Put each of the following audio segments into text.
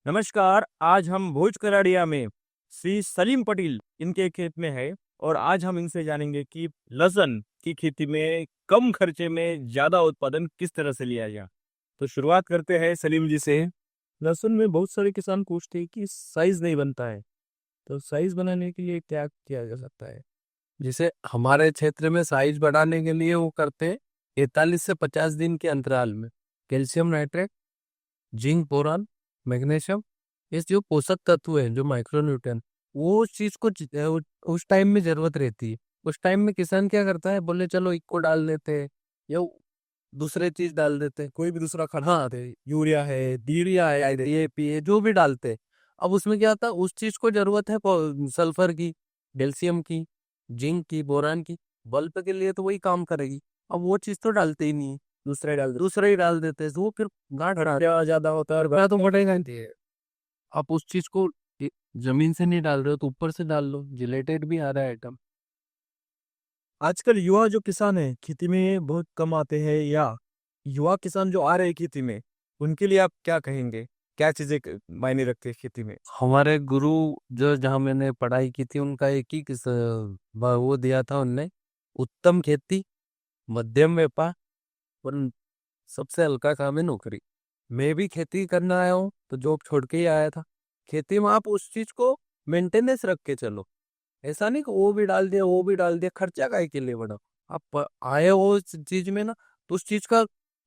नमस्कार। आज हम भोज कराड़िया में श्री सलीम पटेल इनके खेत में है और आज हम इनसे जानेंगे कि लहसुन की खेती में कम खर्चे में ज्यादा उत्पादन किस तरह से लिया जाए। तो शुरुआत करते हैं सलीम जी से। लहसुन में बहुत सारे किसान पूछते हैं कि साइज नहीं बनता है, तो साइज बनाने के लिए क्या किया जा सकता है? जिसे हमारे क्षेत्र में साइज बढ़ाने के लिए वो करते हैं 41 से 50 दिन के अंतराल में calcium nitrate, zinc, boron, magnesium, ये जो पोषक तत्व हैं, जो माइक्रोन्यूट्रिएंट, वो उस चीज को उस टाइम में जरूरत रहती है। उस टाइम में किसान क्या करता है, बोले चलो इको डाल देते हैं या दूसरे चीज डाल देते हैं, कोई भी दूसरा खाद हाँ, डालते हैं, यूरिया है, यूरिया है, डीएपी है, जो भी डालते हैं। अब उसमें क्या होता है, उस चीज को जरूरत है सल्फर की, कैल्शियम की, जिंक की, बोरान की, बल्ब के लिए तो वही काम करेगी। अब वो चीज तो डालते ही नहीं है, दूसरे ही डाल देते हैं, तो वो फिर गांठ बना ज्यादा होता है और तो बढ़ेगा नहीं। आप उस चीज को जमीन से नहीं डाल रहे हो तो ऊपर से डाल लो, जिलेटेड भी आ रहा है आइटम। आजकल युवा जो किसान है खेती में बहुत कम आते हैं, या युवा किसान जो आ रहे हैं खेती में, उनके लिए आप क्या कहेंगे? क्या चीजें मायने रखते हैं खेती में? हमारे गुरु जो जहाँ मैंने पढ़ाई की थी, उनका एक ही वो दिया था उनने, उत्तम खेती, मध्यम व्यापार और सबसे हल्का काम है नौकरी। मैं भी खेती करना आया हूँ तो जॉब छोड़ के ही आया था। खेती में आप उस चीज को मेंटेनेंस रख के चलो, ऐसा नहीं कि वो भी डाल दिया वो भी डाल दिया, खर्चा काहे के लिए बढ़ाओ। आप आए हो इस चीज में ना, तो उस चीज का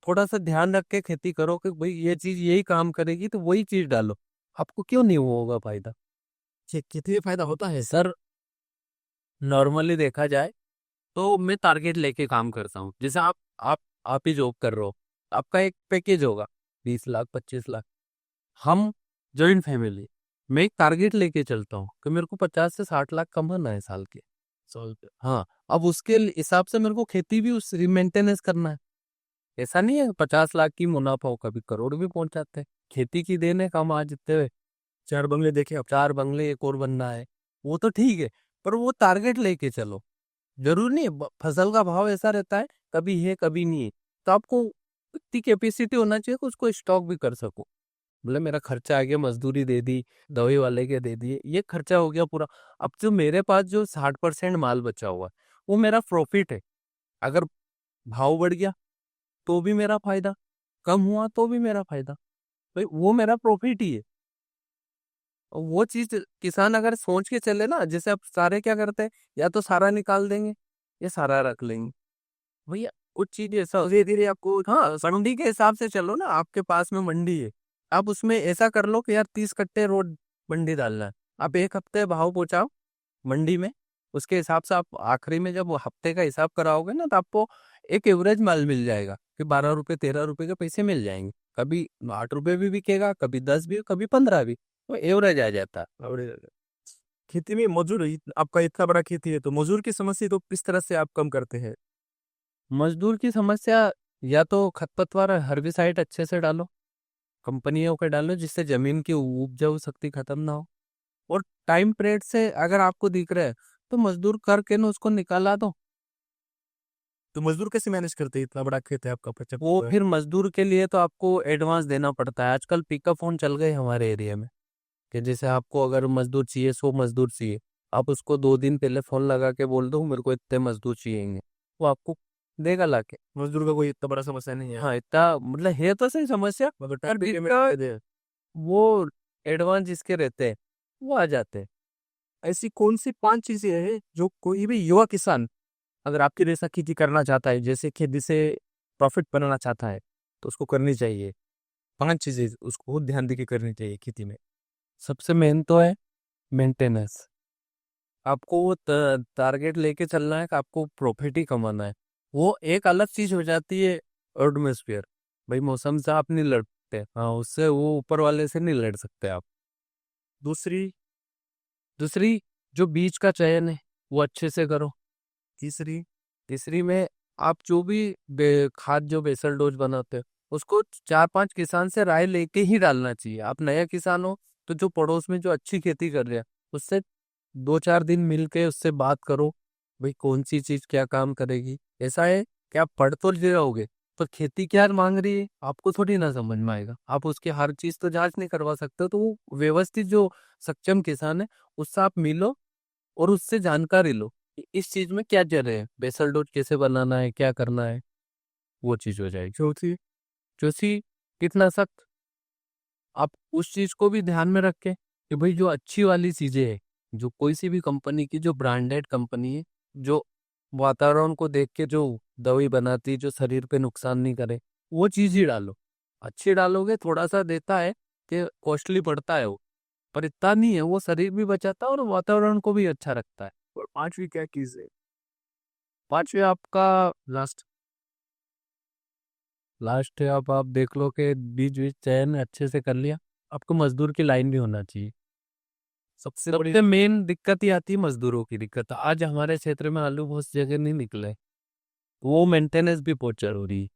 थोड़ा सा ध्यान रख के खेती करो कि भाई ये चीज यही काम करेगी तो वही चीज डालो। आपको क्यों नहीं होगा फायदा? खेती में फायदा होता है। सर, नॉर्मली देखा जाए तो मैं टारगेट लेके काम करता हूँ। जैसे आप ही जॉब कर रहे हो, आपका एक पैकेज होगा 20 लाख 25 लाख। हम जॉइंट फैमिली, मैं एक टारगेट लेके चलता हूँ कि मेरे को 50 से 60 लाख कमाना है साल के। हाँ, अब उसके हिसाब से मेरे को खेती भी उस मेंटेनेंस करना है। ऐसा नहीं है 50 लाख की मुनाफा हो, कभी करोड़ भी पहुंच जाते हैं। खेती की देन है, काम आज इतने हुए। 4 बंगले देखे आप? 4 बंगले, एक और बनना है, वो तो ठीक है, पर वो टारगेट लेके चलो। जरूर नहीं है, फसल का भाव ऐसा रहता है, कभी है कभी नहीं है। तो आपको इतनी कैपेसिटी होना चाहिए कि उसको स्टॉक भी कर सको। बोले मेरा खर्चा आ गया, मजदूरी दे दी, दवाई वाले के दे दिए, ये खर्चा हो गया पूरा। अब जो मेरे पास जो 60% माल बचा हुआ है, वो मेरा प्रॉफिट है। अगर भाव बढ़ गया तो भी मेरा फायदा, कम हुआ तो भी मेरा फायदा, भाई वो मेरा प्रॉफिट ही है। और वो चीज किसान अगर सोच के चले ना, जैसे अब सारे क्या करते हैं, या तो सारा निकाल देंगे या सारा रख लेंगे। भैया कुछ चीज ऐसा धीरे धीरे आपको, हाँ, मंडी के हिसाब से चलो ना। आपके पास में मंडी है, आप उसमें ऐसा कर लो कि यार 30 कट्टे रोड मंडी डालना है। आप एक हफ्ते भाव पहुंचाओ मंडी में, उसके हिसाब से आप आखिरी में जब वो हफ्ते का हिसाब कराओगे ना, तो आपको एक एवरेज माल मिल जाएगा कि 12 रुपए 13 रुपए के पैसे मिल जाएंगे। कभी 8 रुपए भी बिकेगा, कभी 10 भी, कभी 15 भी, तो एवरेज आ जाता है। और खेती में मजदूर आपका इतना बड़ा खेती है, तो मजदूर की समस्या तो किस तरह से आप कम करते हैं? मजदूर की समस्या, या तो खरपतवार हर्बिसाइड अच्छे से डालो, कंपनियों के डालो, जिससे जमीन की उपजाऊ शक्ति खत्म ना हो। और टाइम पीरियड से अगर आपको दिख रहा है तो मजदूर करके ना उसको निकाला दो। तो मजदूर कैसे मैनेज करते हैं? इतना बड़ा खेत है आपका, वो 50। फिर मजदूर के लिए तो आपको एडवांस देना पड़ता है। आजकल पिकअप फोन चल गए हमारे एरिया में, कि जैसे आपको अगर मजदूर चाहिए, 100 मजदूर चाहिए, आप उसको 2 दिन पहले फोन लगा के बोल दो मेरे को इतने मजदूर चाहिए, वो आपको देगा लाके। मजदूर का कोई इतना बड़ा समस्या नहीं है, हाँ, इतना मतलब है तो सही समस्या, मगर टाइम पर पे पेमेंट जिसका दे दे। वो एडवांस जिसके रहते हैं वो आ जाते हैं। ऐसी कौन सी 5 चीजें हैं जो कोई भी युवा किसान अगर आपके जैसा खेती करना चाहता है, जैसे खेती से प्रॉफिट बनाना चाहता है, तो उसको करनी चाहिए? 5 चीजें उसको बहुत ध्यान देके करनी चाहिए खेती में। सबसे मेन तो है मेंटेनेंस। आपको वो टारगेट लेके चलना है कि आपको प्रॉफिट ही कमाना है। वो एक अलग चीज हो जाती है, एटमोस्फियर। भाई मौसम से आप नहीं लड़ते, हाँ, उससे वो ऊपर वाले से नहीं लड़ सकते आप। दूसरी? दूसरी, जो बीज का चयन है वो अच्छे से करो। तीसरी? तीसरी में, आप जो भी खाद जो बेसल डोज बनाते हैं, उसको 4-5 किसान से राय लेके ही डालना चाहिए। आप नया किसान हो तो जो पड़ोस में जो अच्छी खेती कर रहे हैं, उससे 2-4 दिन मिल के उससे बात करो, भाई कौन सी चीज क्या काम करेगी। ऐसा है कि आप पढ़ तो ले रहोगे, पर खेती क्या मांग रही है आपको थोड़ी ना समझ में आएगा। आप उसकी हर चीज तो जांच नहीं करवा सकते, तो वो व्यवस्थित जो सक्षम किसान है उससे आप मिलो और उससे जानकारी लो कि इस चीज में क्या चल रहा है, बेसल डोज कैसे बनाना है, क्या करना है, वो चीज हो जाएगी। चौथी चौथी कीटनाशक, आप उस चीज को भी ध्यान में रखें कि भाई जो अच्छी वाली चीजें है, जो कोई सी भी कंपनी की जो ब्रांडेड कंपनी है, जो वातावरण को देख के जो दवाई बनाती है, जो शरीर पे नुकसान नहीं करे, वो चीज ही डालो। अच्छी डालोगे, थोड़ा सा देता है कि कॉस्टली पड़ता है वो, पर इतना नहीं है, वो शरीर भी बचाता है और वातावरण को भी अच्छा रखता है। और पांचवी क्या चीज है? पांचवे आपका लास्ट लास्ट है, आप देख लो कि बीज बीज चयन अच्छे से कर लिया। आपको मजदूर की लाइन भी होना चाहिए। सबसे बड़ी सबसे मेन दिक्कत ये आती है मजदूरों की दिक्कत। आज हमारे क्षेत्र में आलू बहुत जगह नहीं निकले, वो मेंटेनेंस भी बहुत जरूरी है।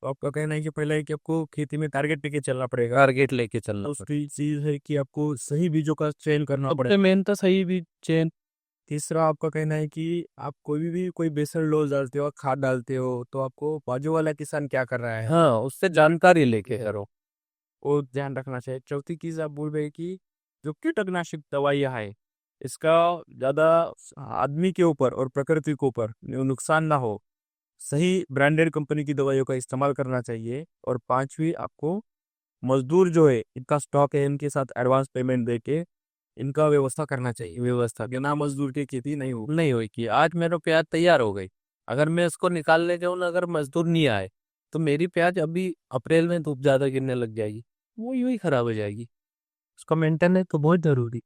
तो आपका कहना है कि पहले है कि आपको खेती में टारगेट लेके चलना पड़ेगा। टारगेट लेके चलना पड़ेगा। दूसरी चीज है कि आपको सही बीजों का चयन करना सबसे पड़ेगा। मेन तो सही बीज चयन। तीसरा आपका कहना है कि आप कोई बेसल डोज डालते हो, खाद डालते हो, तो आपको बाजू वाला किसान क्या कर रहा है हाँ, उससे जानकारी लेके करो। वो ध्यान रखना चाहिए। चौथी चीज आप बोल रहे हैं कि जो कीटनाशक दवाइयाँ है, इसका ज्यादा आदमी के ऊपर और प्रकृति के ऊपर नुकसान ना हो, सही ब्रांडेड कंपनी की दवाइयों का इस्तेमाल करना चाहिए। और पांचवी, आपको मजदूर जो है, इनका स्टॉक है, इनके साथ एडवांस पेमेंट देके इनका व्यवस्था करना चाहिए। व्यवस्था बिना मजदूर की खेती नहीं हो। नहीं होगी। आज मेरा प्याज तैयार हो गई, अगर मैं इसको निकालने जाऊँ ना, अगर मजदूर नहीं आए तो मेरी प्याज अभी अप्रैल में धूप ज्यादा गिरने लग जाएगी, वो यूं ही खराब हो जाएगी। उसका मेंटेनेंस तो बहुत जरूरी।